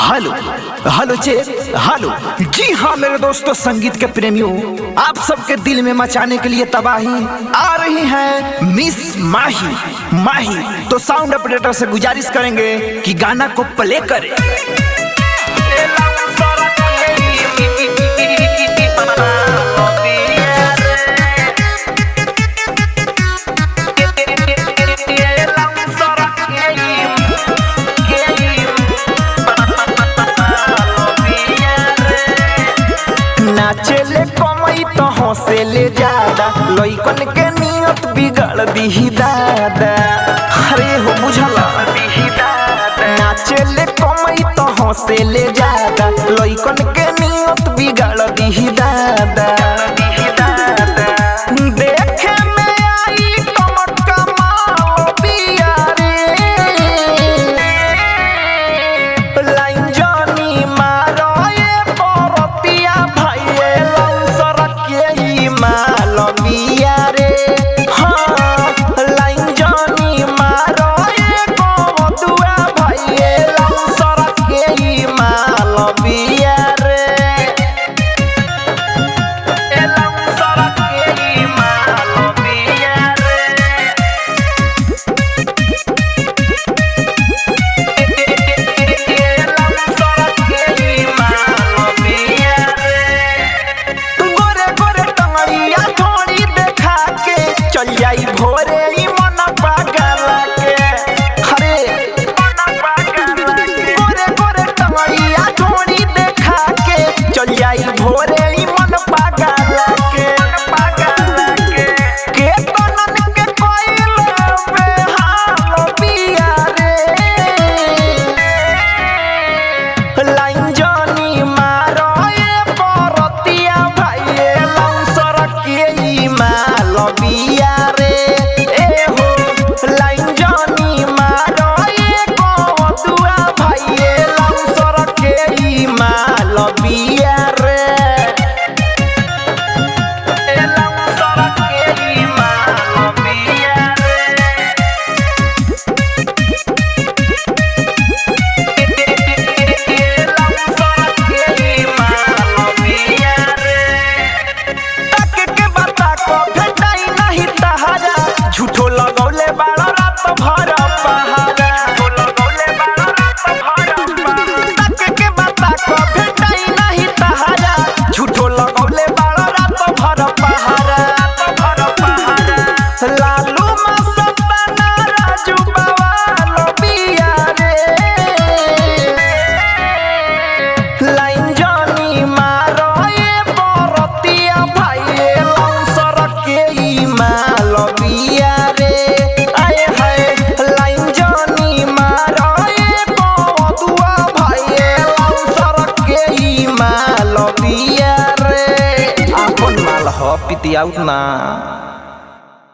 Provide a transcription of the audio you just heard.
Hello hello hello. जी हाँ मेरे दोस्तों संगीत के प्रेमियों, आप सबके दिल में मचाने के लिए तबाही आ रही है मिस माही। तो साउंड ऑपरेटर से गुजारिश करेंगे कि गाना को प्ले करें। नाचेले कमई तो हंसे ले ज्यादा, लइकन के नियत बिगड़ दी दादा। अरे हो बुझला नाचेले कमई तो हंसे ले ज्यादा, लइकन के नियत बिगड़ दी दादा। देखे में आई कमर कमाल बिया रे, लाइन जानी मारो ये परतिया भाई लंसर के माल बिया रे। हाँ लाइन जानी मारो ये कमदुआ भाई लंसर के माल बिया रे। चल जाई भोरे ई मन पागल के, अरे गोरे गोरे टंगड़िया ढोड़ी देखा के चल जाई भोरे ई मन पागल के। के तनन के कोइल बेहाल बिया रे, लाइन जानी मारो ये परतिया भाई लंसर के ई माल बिया। पिती आउट ना।